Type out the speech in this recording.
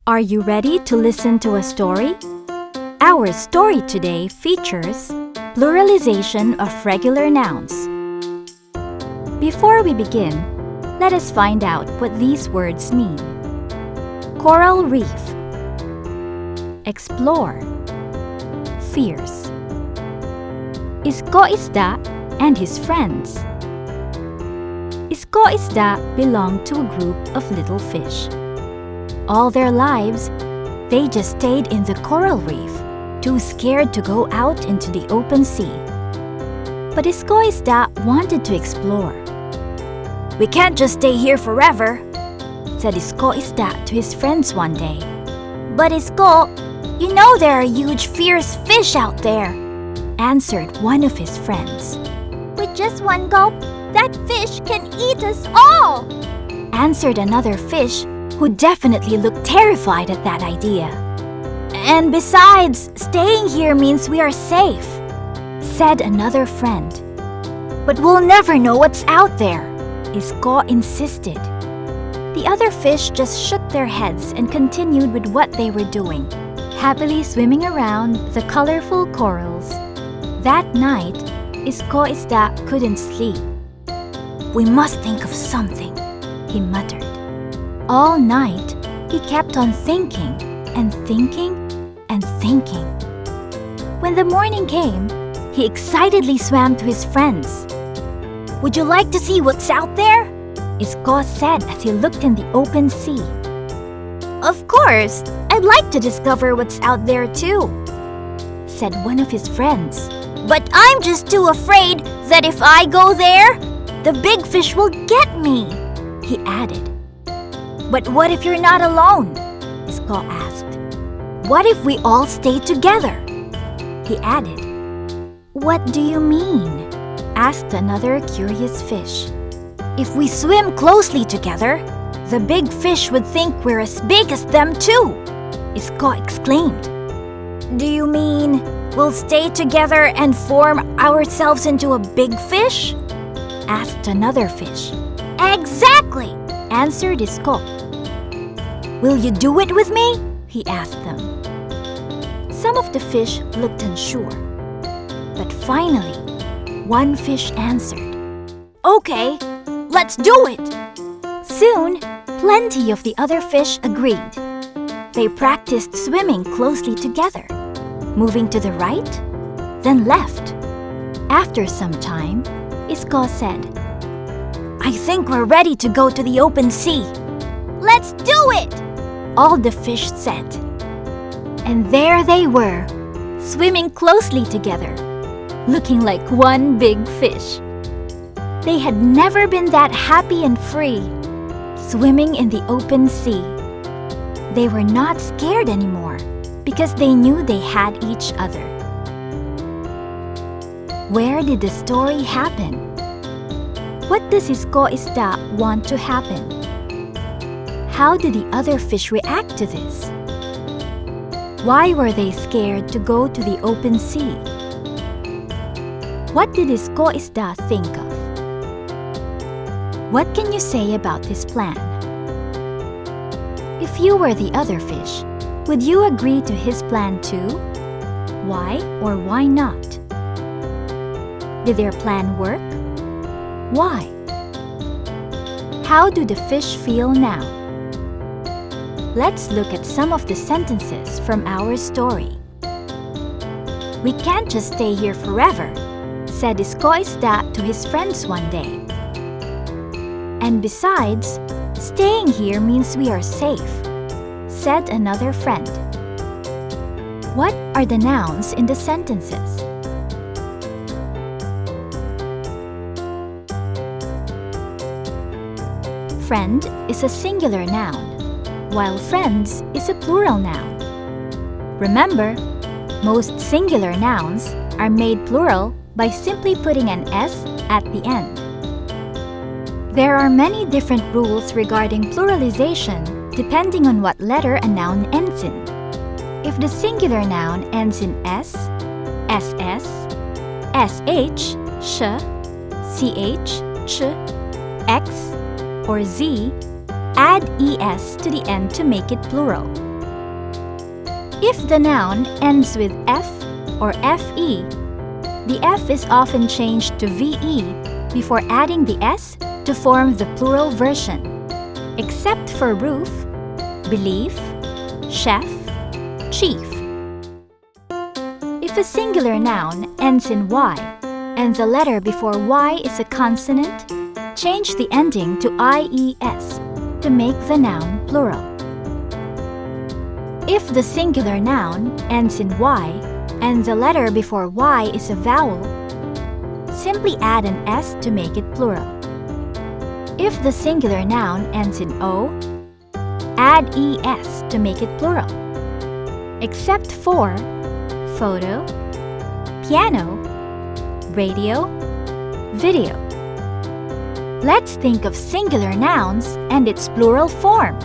Are you ready to listen to a story? Our story today features pluralization of regular nouns. Before we begin, let us find out what these words mean. Coral reef, explore, fierce. Isko-isda and his friends. Isko-isda belonged to a group of little fish. All their lives, they just stayed in the coral reef, too scared to go out into the open sea. But Isko-isda wanted to explore. "We can't just stay here forever," said Isko-isda to his friends one day. "But Isko, you know there are huge fierce fish out there," answered one of his friends. "With just one gulp, that fish can eat us all," answered another fish who definitely looked terrified at that idea. "And besides, staying here means we are safe," said another friend. "But we'll never know what's out there," Isko insisted. The other fish just shook their heads and continued with what they were doing, happily swimming around the colorful corals. That night, Isko-isda couldn't sleep. "We must think of something," he muttered. All night, he kept on thinking and thinking and thinking. When the morning came, he excitedly swam to his friends. "Would you like to see what's out there?" Isko said as he looked in the open sea. "Of course, I'd like to discover what's out there too," said one of his friends. "But I'm just too afraid that if I go there, the big fish will get me," he added. "But what if you're not alone?" Isko asked. "What if we all stay together?" he added. "What do you mean?" asked another curious fish. "If we swim closely together, the big fish would think we're as big as them too," Isko exclaimed. "Do you mean we'll stay together and form ourselves into a big fish?" asked another fish. "Exactly," answered Isko. "Will you do it with me?" he asked them. Some of the fish looked unsure. But finally, one fish answered, "Okay, let's do it." Soon, plenty of the other fish agreed. They practiced swimming closely together, moving to the right, then left. After some time, Isko said, "I think we're ready to go to the open sea." "Let's do it!" all the fish said. And there they were, swimming closely together, looking like one big fish. They had never been that happy and free, swimming in the open sea. They were not scared anymore because they knew they had each other. Where did the story happen? What does Isko-isda want to happen? How did the other fish react to this? Why were they scared to go to the open sea? What did Isko-isda think of? What can you say about this plan? If you were the other fish, would you agree to his plan too? Why or why not? Did their plan work? Why? How do the fish feel now? Let's look at some of the sentences from our story. "We can't just stay here forever," said Isko-isda to his friends one day. "And besides, staying here means we are safe," said another friend. What are the nouns in the sentences? Friend is a singular noun, while friends is a plural noun. Remember, most singular nouns are made plural by simply putting an S at the end. There are many different rules regarding pluralization depending on what letter a noun ends in. If the singular noun ends in S, SS, SH, sh, CH, ch, X, or Z, add ES to the end to make it plural. If the noun ends with F or FE, the F is often changed to VE before adding the S to form the plural version, except for roof, belief, chef, chief. If a singular noun ends in Y and the letter before Y is a consonant, change the ending to IES to make the noun plural. If the singular noun ends in Y and the letter before Y is a vowel, simply add an S to make it plural. If the singular noun ends in O, add ES to make it plural, except for photo, piano, radio, video. Let's think of singular nouns and its plural form.